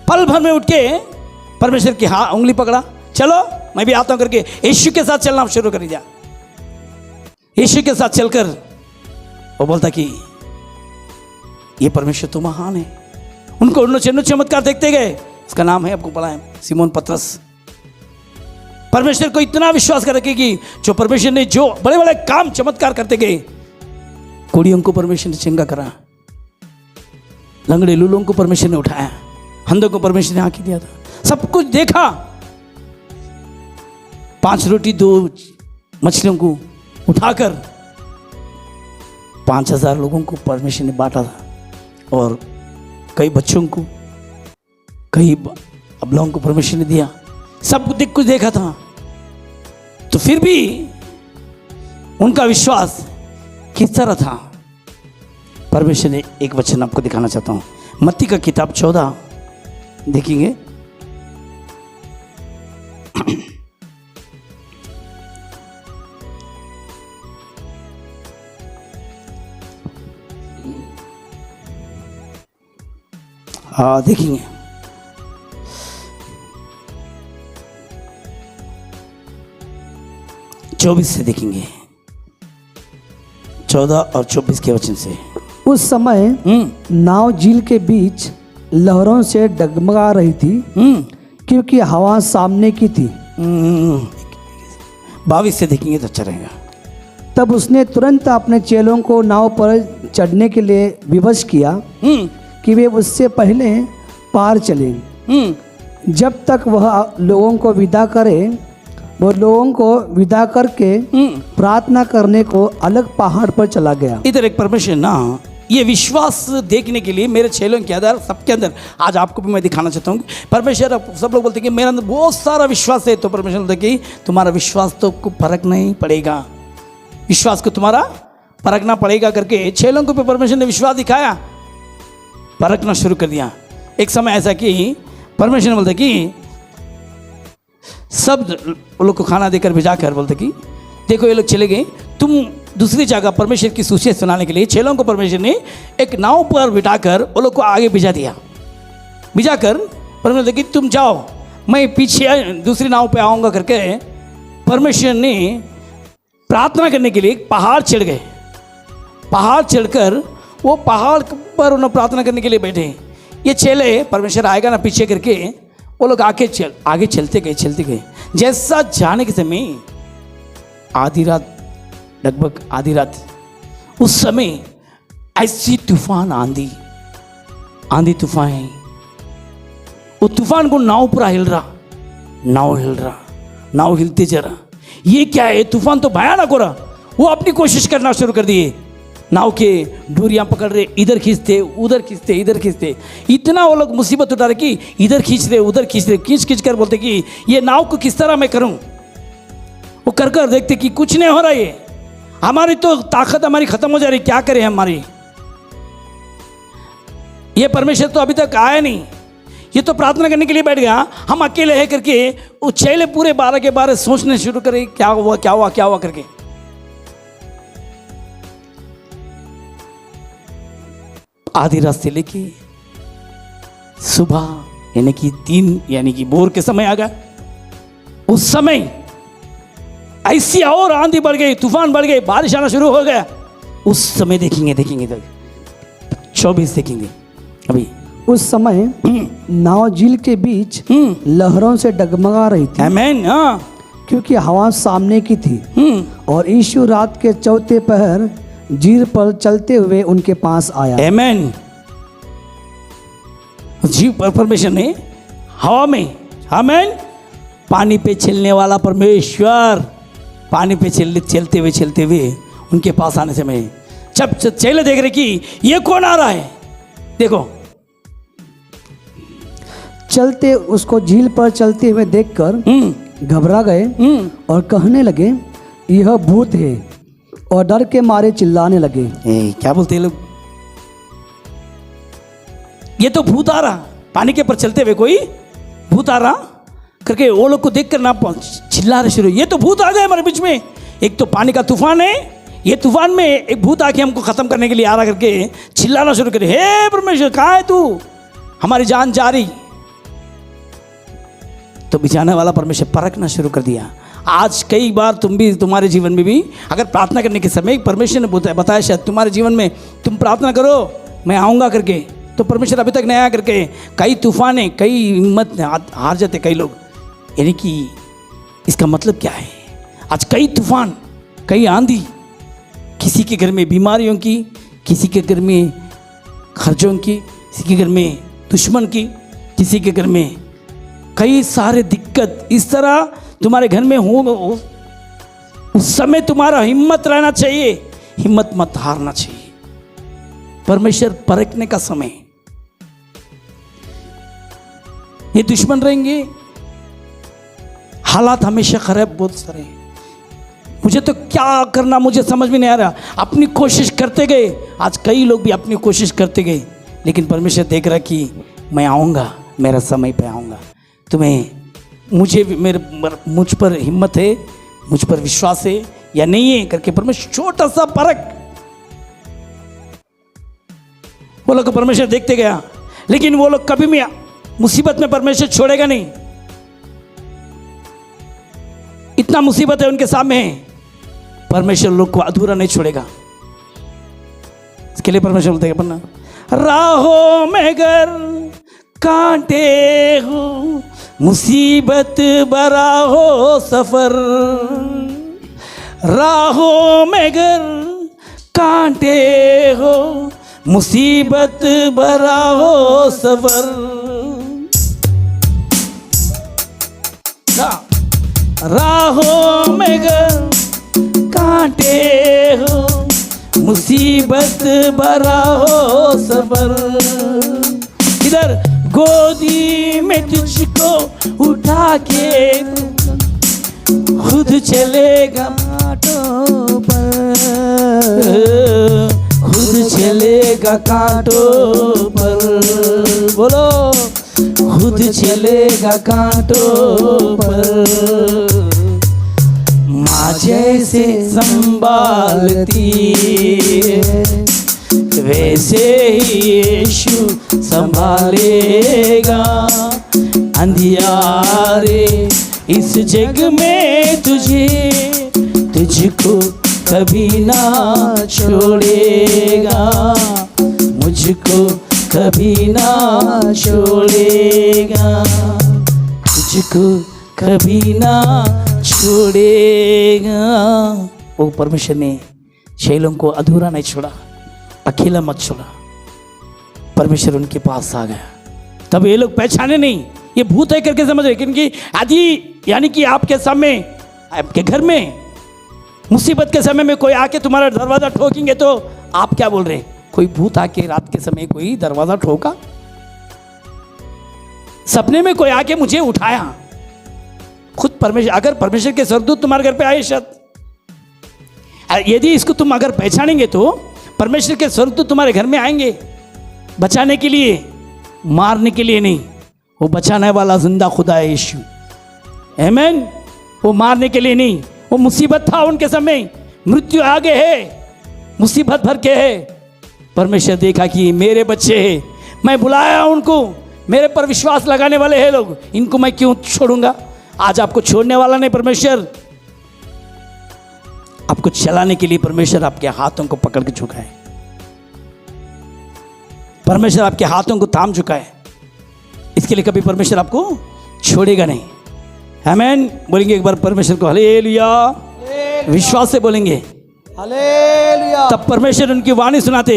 S2: पल भर में उठ के परमेश्वर की उंगली पकड़ा, चलो मैं भी आता हूं करके यीशु के साथ चलना शुरू कर दिया। यीशु के साथ चलकर वो बोलता कि ये परमेश्वर तो महान है। उनको उन्होंने चमत्कार देखते गए। उसका नाम है, आपको पता है, सिमोन पतरस। परमेश्वर को इतना विश्वास कर रखे कि जो परमेश्वर ने जो बड़े बड़े काम चमत्कार करते गए, कुड़ियों को परमेश्वर ने चंगा करा, लंगड़े लूलों को परमेश्वर ने उठाया, अंधों को परमेश्वर ने आंखें दिया था, सब कुछ देखा। 5 रोटी 2 मछलियों को उठाकर 5000 लोगों को परमेश्वर ने बांटा था, और कई बच्चों को, कई अबलाओं को परमेश्वर ने दिया। सब कुछ देखा था, तो फिर भी उनका विश्वास किस तरह था। परमेश्वर ने एक वचन आपको दिखाना चाहता हूं, मत्ती का किताब 14 देखेंगे। देखेंगे 24 से देखेंगे, 14 और 24 के वचन से।
S3: उस समय नाव झील के बीच लहरों से डगमगा रही थी, क्योंकि हवा सामने की थी।
S2: 22 से देखेंगे तो अच्छा रहेगा।
S3: तब उसने तुरंत अपने चेलों को नाव पर चढ़ने के लिए विवश किया कि वे उससे पहले पार चलें। जब तक वह लोगों को विदा करे, वो लोगों को विदा करके प्रार्थना करने को अलग पहाड़ पर चला गया।
S2: इधर एक परमेश्वर ना ये विश्वास देखने के लिए मेरे चेलों के अंदर, सबके अंदर, आज आपको भी मैं दिखाना चाहता हूँ। परमेश्वर, सब लोग बोलते हैं कि मेरे अंदर बहुत सारा विश्वास है, तो परमेश्वर बोलते कि तुम्हारा विश्वास तो को फर्क नहीं पड़ेगा, विश्वास को तुम्हारा परखना पड़ेगा करके चेलों को परमेश्वर ने विश्वास दिखाया, परखना शुरू कर दिया। एक समय ऐसा कि परमेश्वर ने बोलते कि सब लोग को खाना देकर भिजा कर बोलते कि देखो ये लोग चले गए, तुम दूसरी जगह परमेश्वर की सूचना सुनाने के लिए चेलों को परमेश्वर ने एक नाव पर बिठाकर वो लोग को आगे भिजा दिया। भिजा कर परमेश्वर ने कि तुम जाओ, मैं पीछे दूसरी नाव पे आऊँगा करके परमेश्वर ने प्रार्थना करने के लिए एक पहाड़ चढ़ गए। पहाड़ चढ़कर वो पहाड़ पर उन्हें प्रार्थना करने के लिए बैठे। ये चेले परमेश्वर आएगा ना पीछे करके वो लोग आगे चलते गए। जैसा जाने के समय आधी रात, लगभग आधी रात, उस समय ऐसी तूफान, आंधी तूफान है। वो तूफान को नाव पूरा हिल रहा, नाव हिलते जा रहा। ये क्या है, तूफान तो भयानक हो रहा। वो अपनी कोशिश करना शुरू कर दिए, नाव के डोरियां पकड़ रहे, इधर खींचते इधर खींचते। इतना वो लोग मुसीबत उठा रहे कि इधर खींच रहे उधर खींच रहे, खींच कर बोलते कि ये नाव को किस तरह मैं करूं। वो कर देखते कि कुछ नहीं हो रहा, ये हमारी तो ताकत हमारी खत्म हो जा रही, क्या करें हमारी। ये परमेश्वर तो अभी तक आया नहीं, ये तो प्रार्थना करने के लिए बैठ गया, हम अकेले है करके वो चेले पूरे 12 के 12 सोचने शुरू करे क्या हुआ करके। आधी रात से लेके सुबह यानी कि 3 यानी कि भोर के समय आ गया। उस समय ऐसी और आंधी बढ़ गई, तूफान बढ़ गई, बारिश आना शुरू हो गया। उस समय देखेंगे 24 देखेंगे। अभी
S3: उस समय नाव झील के बीच लहरों से डगमगा रही थी।
S2: आमीन।
S3: क्योंकि हवा सामने की थी। और यीशु रात के चौथे पहर झील पर चलते हुए उनके पास आया।
S2: आमीन। जीव पर परमेश्वर ने हवा में, आमीन, पानी पे चलने वाला परमेश्वर पानी पे चलते हुए उनके पास आने से मैं जब चेले देख रहे कि ये कौन आ रहा है, देखो
S3: चलते उसको झील पर चलते हुए देखकर घबरा गए और कहने लगे यह भूत है, और डर के मारे चिल्लाने लगे।
S2: क्या बोलते हैं लोग, ये तो भूत आ रहा, पानी के ऊपर चलते हुए कोई भूत आ रहा करके वो लोग को देखकर ना चिल्ला रहे शुरू, ये तो भूत आ गए हमारे बीच में। एक तो पानी का तूफान है, ये तूफान में एक भूत आके हमको खत्म करने के लिए आ रहा करके चिल्लाना शुरू करे, हे परमेश्वर कहाँ है तू, हमारी जान जा रही। तो बिछाने वाला परमेश्वर परखना शुरू कर दिया। आज कई बार तुम भी, तुम्हारे जीवन में भी अगर प्रार्थना करने के समय परमेश्वर ने बताया शायद तुम्हारे जीवन में तुम प्रार्थना करो मैं आऊँगा करके, तो परमेश्वर अभी तक नहीं आया करके कई तूफान, कई हिम्मत हार जाते कई लोग। यानी कि इसका मतलब क्या है, आज कई तूफान, कई आंधी, किसी के घर में बीमारियों की, किसी के घर में खर्चों की, किसी के घर में दुश्मन की, किसी के घर में कई सारे दिक्कत इस तरह तुम्हारे घर में हो। उस समय तुम्हारा हिम्मत रहना चाहिए, हिम्मत मत हारना चाहिए। परमेश्वर परखने का समय, ये दुश्मन रहेंगे, हालात हमेशा खराब बहुत सारे, मुझे तो क्या करना मुझे समझ में नहीं आ रहा। अपनी कोशिश करते गए, आज कई लोग भी अपनी कोशिश करते गए, लेकिन परमेश्वर देख रहा कि मैं आऊँगा, मेरा समय पे आऊँगा। तुम्हें मुझ पर हिम्मत है, मुझ पर विश्वास है या नहीं है करके परमेश्वर छोटा सा परख वो लोग परमेश्वर देखते गया। लेकिन वो लोग कभी भी मुसीबत में परमेश्वर छोड़ेगा नहीं। इतना मुसीबत है उनके सामने, परमेश्वर लोग को अधूरा नहीं छोड़ेगा। इसके लिए परमेश्वर बोलते हैं अपना, राहों में गर कांटे हो, मुसीबत भरा हो सफर, राहों में गर कांटे हो, मुसीबत भरा हो सफर। राहों में गर कांटे हो, मुसीबत भरा हो सफर। इधर गोदी में तुझको उठा के खुद चलेगा कांटों पर, खुद चलेगा कांटों पर। बोलो, खुद चलेगा कांटों पर। माँ जैसे संभालती है, वैसे ही यीशु संभालेगा। अंधियारे इस जग में तुझे, तुझको कभी ना छोड़ेगा, मुझको कभी ना छोड़ेगा, तुझको कभी ना छोड़ेगा। वो परमेश्वर ने शैलों को अधूरा नहीं छोड़ा, अकेला मत छोड़ा। परमेश्वर उनके पास आ गया। तब ये लोग पहचाने नहीं, ये भूत है करके समझ रहे, क्योंकि आदि यानी कि आपके सामने, आपके घर में मुसीबत के समय में कोई आके तुम्हारा दरवाजा ठोकेंगे तो आप क्या बोल रहे हैं? कोई भूत आके रात के समय कोई दरवाजा ठोका, सपने में कोई आके मुझे उठाया। खुद परमेश्वर, अगर परमेश्वर के स्वर्गदूत तुम्हारे घर पे आए, शायद यदि इसको तुम अगर पहचानेंगे तो परमेश्वर के स्वर्गदूत तुम्हारे घर में आएंगे बचाने के लिए, मारने के लिए नहीं। वो बचाने वाला जिंदा खुदा है यीशु, आमीन। वो मारने के लिए नहीं। वो मुसीबत था उनके समय, मृत्यु आगे है, मुसीबत भर के है। परमेश्वर देखा कि मेरे बच्चे हैं, मैं बुलाया उनको, मेरे पर विश्वास लगाने वाले हैं लोग, इनको मैं क्यों छोड़ूंगा। आज आपको छोड़ने वाला नहीं परमेश्वर, आपको चलाने के लिए परमेश्वर आपके हाथों को पकड़ के झुका है। परमेश्वर आपके हाथों को थाम चुका है, इसके लिए कभी परमेश्वर आपको छोड़ेगा नहीं। आमीन। बोलेंगे एक बार परमेश्वर को हालेलुया, विश्वास से बोलेंगे
S3: हालेलुया।
S2: तब परमेश्वर उनकी वाणी सुनाते।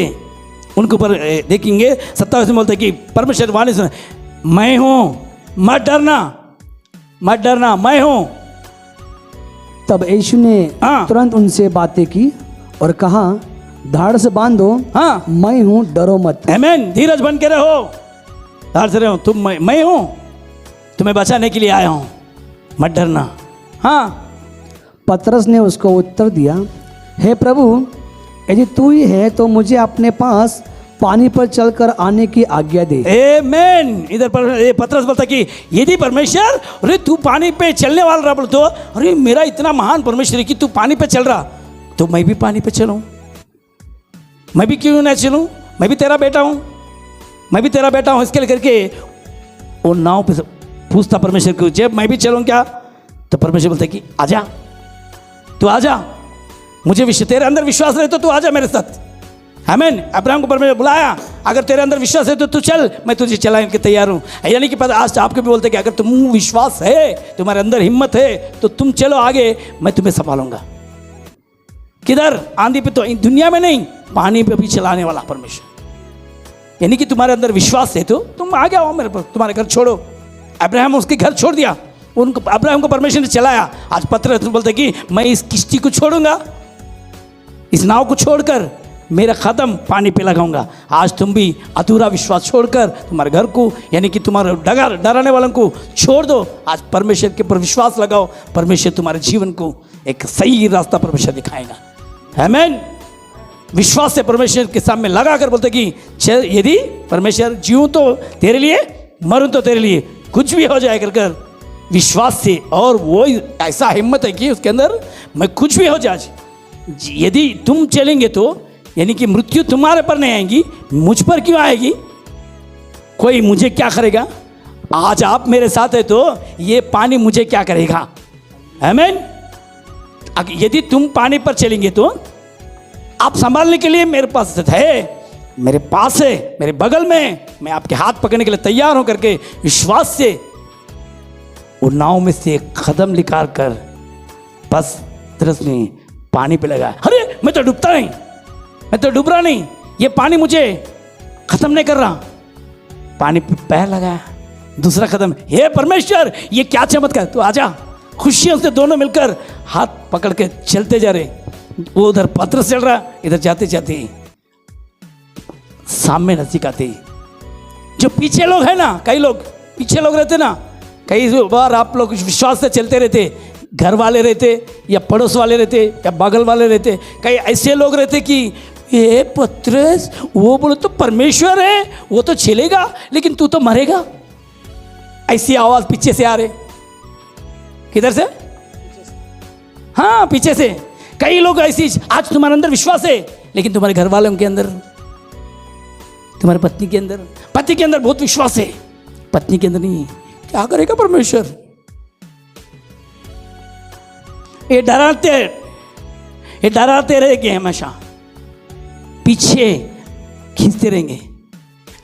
S2: उनको पर देखेंगे 27 में बोलते कि परमेश्वर वाणी सुना, मैं हूं, मत डरना, मत डरना, मैं हूं।
S3: तब यीशु ने
S2: हाँ।
S3: तुरंत उनसे बातें की और कहा, धाड़ से बांधो,
S2: हाँ,
S3: मैं हूं, डरो मत।
S2: आमीन। धीरज बन के रहो, धाड़ से रहो, तुम मैं हूं, तुम्हें बचाने के लिए आया हूं, मत डरना। हाँ।
S3: पतरस ने उसको उत्तर दिया, हे प्रभु, यदि तू ही है तो मुझे अपने पास पानी पर चलकर आने की आज्ञा दे।
S2: आमीन। इधर पर पतरस बोलता कि यदि परमेश्वर, अरे तू पानी पे चलने वाला रहा, बोल तो अरे मेरा इतना महान परमेश्वर है कि तू पानी पे चल रहा, तो मैं भी पानी पे चलूं, मैं भी क्यों ना चलूं, मैं भी तेरा बेटा हूं, मैं भी तेरा बेटा हूं। इसके लिए करके वो नाव पे पूछता परमेश्वर को, जब मैं भी चलूं क्या? तो परमेश्वर बोलता कि आजा, तू आजा, मुझे तेरे अंदर विश्वास रहे तो तू आजा मेरे साथ। आमीन। अब्राहम को परमेश्वर बुलाया, अगर तेरे अंदर विश्वास है तो तू चल, मैं तुझे चलाने के तैयार हूँ। यानी कि आज आपको भी बोलते कि अगर तुम विश्वास है, तुम्हारे अंदर हिम्मत है, तो तुम चलो आगे, मैं तुम्हें संभालूंगा। किधर? आंधी पे तो, दुनिया में नहीं, पानी पे भी चलाने वाला परमेश्वर। यानी कि तुम्हारे अंदर विश्वास है तो तुम आगे आओ मेरे पर, तुम्हारे घर छोड़ो। अब्राहम उसके घर छोड़ दिया, उनको अब्राहम को परमेश्वर ने चलाया। आज पतरस बोलते कि मैं इस किश्ती को छोड़ूंगा, इस नाव को छोड़कर मेरा कदम पानी पे लगाऊंगा। आज तुम भी अधूरा विश्वास छोड़कर तुम्हारे घर को, यानी कि तुम्हारे डराने वालों को छोड़ दो। आज परमेश्वर के ऊपर विश्वास लगाओ, परमेश्वर तुम्हारे जीवन को एक सही रास्ता परमेश्वर दिखाएगा। आमीन। विश्वास से परमेश्वर के सामने लगा कर बोलते कि यदि परमेश्वर, जीऊं तो तेरे लिए, मरूं तो तेरे लिए, कुछ भी हो जाए कर विश्वास से। और वो ऐसा हिम्मत है कि उसके अंदर मैं कुछ भी हो जाए, यदि तुम चलेंगे तो यानी कि मृत्यु तुम्हारे पर नहीं आएगी, मुझ पर क्यों आएगी? कोई मुझे क्या करेगा? आज आप मेरे साथ है तो ये पानी मुझे क्या करेगा? आमीन। यदि तुम पानी पर चलेंगे तो आप संभालने के लिए मेरे पास है, मेरे पास है, मेरे बगल में, मैं आपके हाथ पकड़ने के लिए तैयार हूं करके विश्वास से वो नाव में से एक कदम निकाल कर बस तरस ने पानी पे लगा, अरे मैं तो डूबता नहीं, मैं तो डूब रहा नहीं, ये पानी मुझे खत्म नहीं कर रहा। पानी पे पैर लगाया, दूसरा कदम, हे परमेश्वर ये क्या चमत्कार, तू आजा। खुशियों से दोनों मिलकर हाथ पकड़ के चलते जा रहे। वो उधर पतरस चल रहा, इधर जाते जाते सामने नजदीक आते, जो पीछे लोग हैं ना, कई लोग पीछे लोग रहते ना, कई बार आप लोग विश्वास से चलते रहते, घर वाले रहते या पड़ोस वाले रहते या बगल वाले रहते, कई ऐसे लोग रहते कि ये पतरस वो बोले तो परमेश्वर है, वो तो चलेगा लेकिन तू तो मरेगा। ऐसी आवाज पीछे से आ रहे, किधर से? हाँ पीछे से। कई लोग ऐसी, आज तुम्हारे अंदर विश्वास है लेकिन तुम्हारे घर वालों के अंदर, तुम्हारे पत्नी के अंदर, पति के अंदर बहुत विश्वास है, पत्नी के अंदर नहीं। क्या करेगा परमेश्वर? ये डराते रहेंगे, हमेशा पीछे खींचते रहेंगे।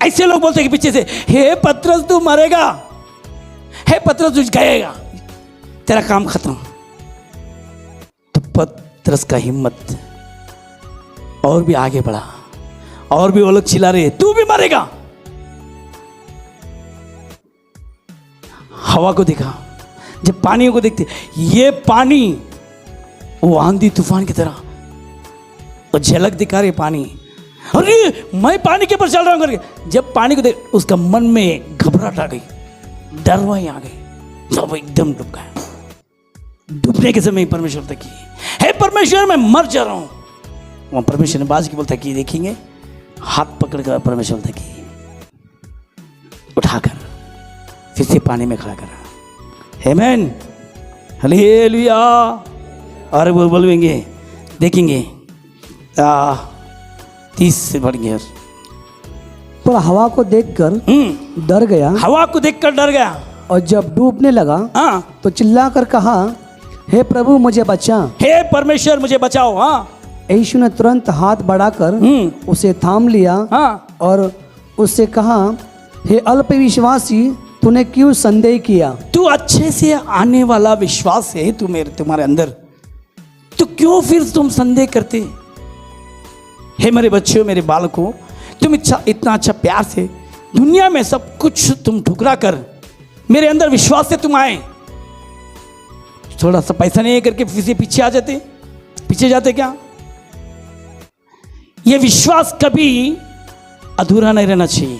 S2: ऐसे लोग बोलते हैं कि पीछे से, हे पतरस तू मरेगा, हे पतरस तू गएगा, तेरा काम खत्म। तो पतरस का हिम्मत और भी आगे बढ़ा, और भी वो लोग चिल्ला रहे तू भी मरेगा। हवा को देखा, जब पानियों को देखते, ये पानी वो आंधी तूफान की तरह, और झलक दिखा रहे पानी, अरे मैं पानी के ऊपर चल रहा हूं करके। जब पानी को देख, उसका मन में घबराहट आ गई, डरवाई आ गई, सब एकदम डूब गया। डूबने के समय परमेश्वर तक की, हे परमेश्वर मैं मर जा रहा हूं। वहां परमेश्वर ने बाज की बोलता कि देखेंगे, हाथ पकड़ कर परमेश्वर तक की उठाकर फिर से पानी में खड़ा करा। आमीन, हालेलुया। और वो बोलेंगे, देखेंगे 30 से बढ़ गया,
S3: पर हवा को देखकर डर गया।
S2: हवा को देखकर डर गया,
S3: और जब डूबने लगा
S2: हाँ,
S3: तो चिल्लाकर कहा, हे प्रभु मुझे बचा,
S2: हे परमेश्वर मुझे बचाओ। हाँ,
S3: यीशु ने तुरंत हाथ बढ़ाकर उसे थाम लिया,
S2: हाँ,
S3: और उससे कहा, हे अल्प विश्वासी तूने क्यों संदेह किया?
S2: तू अच्छे से आने वाला विश्वास है तुम्हारे अंदर, तो क्यों फिर तुम संदेह करते? हे मेरे बच्चों, मेरे बालकों, तुम इतना अच्छा प्यार से दुनिया में सब कुछ तुम ठुकरा कर मेरे अंदर विश्वास से तुम आए। थोड़ा सा पैसा नहीं करके फिर पीछे आ जाते, पीछे जाते क्या? ये विश्वास कभी अधूरा नहीं रहना चाहिए।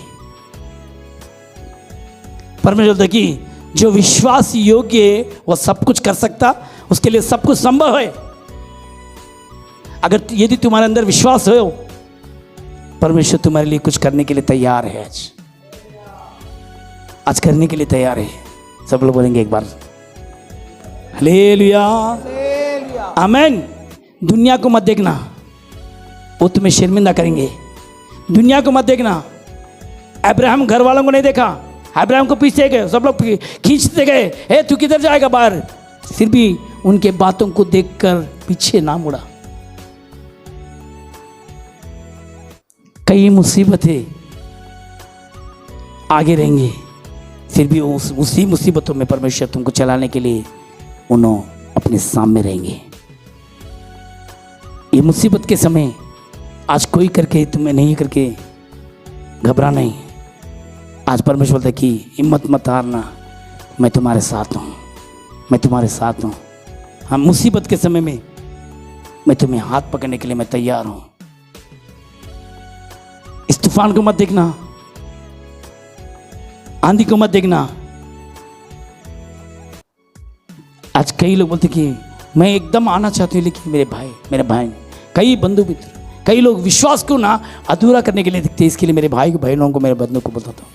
S2: परमेश्वर देखिए, जो विश्वास योग्य है वह सब कुछ कर सकता, उसके लिए सब कुछ संभव है। अगर यदि तुम्हारे अंदर विश्वास हो, परमेश्वर तुम्हारे लिए कुछ करने के लिए तैयार है। आज करने के लिए तैयार है। सब लोग बोलेंगे एक बार हालेलुया, आमीन। दुनिया को मत देखना, वो तुम्हें शर्मिंदा करेंगे। दुनिया को मत देखना। अब्राहम घर वालों को नहीं देखा, अब्राहम को पीछे गए, सब लोग खींचते गए, हे तू किधर जाएगा बाहर, फिर भी उनके बातों को देखकर पीछे ना मुड़ा। कई मुसीबतें आगे रहेंगे, फिर भी उसी मुसीबतों में परमेश्वर तुमको चलाने के लिए उन्होंने अपने सामने रहेंगे। ये मुसीबत के समय आज कोई करके तुम्हें नहीं करके घबरा नहीं। आज परमेश्वर बोलता है कि हिम्मत मत हारना, मैं तुम्हारे साथ हूँ, मैं तुम्हारे साथ हूँ। हम मुसीबत के समय में मैं तुम्हें हाथ पकड़ने के लिए मैं तैयार हूँ। इस तूफान को मत देखना, आंधी को मत देखना। आज कई लोग बोलते कि मैं एकदम आना चाहती हूँ, लेकिन मेरे भाई कई बंधु मित्र, कई लोग विश्वास को ना अधूरा करने के लिए दिखते। इसके लिए मेरे भाई को, बहनों को, मेरे बंधुओं को बोलता हूँ,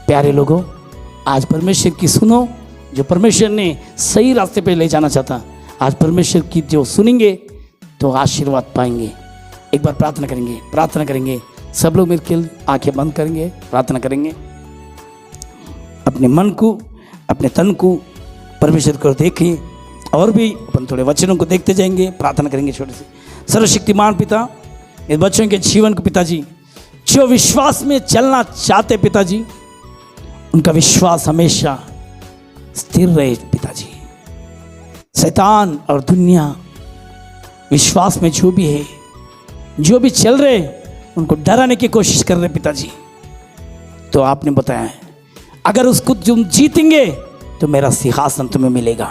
S2: प्यारे लोगों, आज परमेश्वर की सुनो। जो परमेश्वर ने सही रास्ते पे ले जाना चाहता, आज परमेश्वर की जो सुनेंगे तो आशीर्वाद पाएंगे। एक बार प्रार्थना करेंगे। सब लोग मिलकर आंखें बंद करेंगे, प्रार्थना करेंगे। अपने मन को, अपने तन को परमेश्वर को देखिए, और भी अपन थोड़े वचनों को देखते जाएंगे, प्रार्थना करेंगे छोटे से। सर्वशक्तिमान पिता, इस बच्चों के जीवन को पिताजी, जो विश्वास में चलना चाहते पिताजी, उनका विश्वास हमेशा स्थिर रहे पिताजी। शैतान और दुनिया विश्वास में जो भी है, जो भी चल रहे, उनको डराने की कोशिश कर रहे पिताजी। तो आपने बताया है अगर उसको तुम जीतेंगे तो मेरा सिंहासन तुम्हें मिलेगा।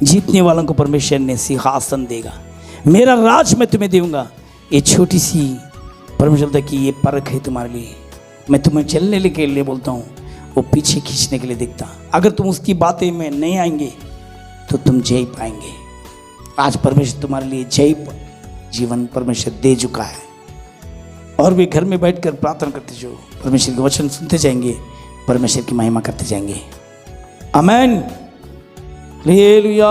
S2: जीतने वालों को परमेश्वर ने सिंहासन देगा, मेरा राज मैं तुम्हें दूंगा। ये छोटी सी परमेश्वर तक की ये परख है तुम्हारे लिए। मैं तुम्हें चलने के लिए बोलता हूँ, वो पीछे खींचने के लिए देखता। अगर तुम उसकी बातें में नहीं आएंगे तो तुम जय पाएंगे। आज परमेश्वर तुम्हारे लिए जय जीवन परमेश्वर दे चुका है। और भी घर में बैठकर प्रार्थना करते जाओ, परमेश्वर के वचन सुनते जाएंगे, परमेश्वर की महिमा करते जाएंगे। आमीन। हालेलुया।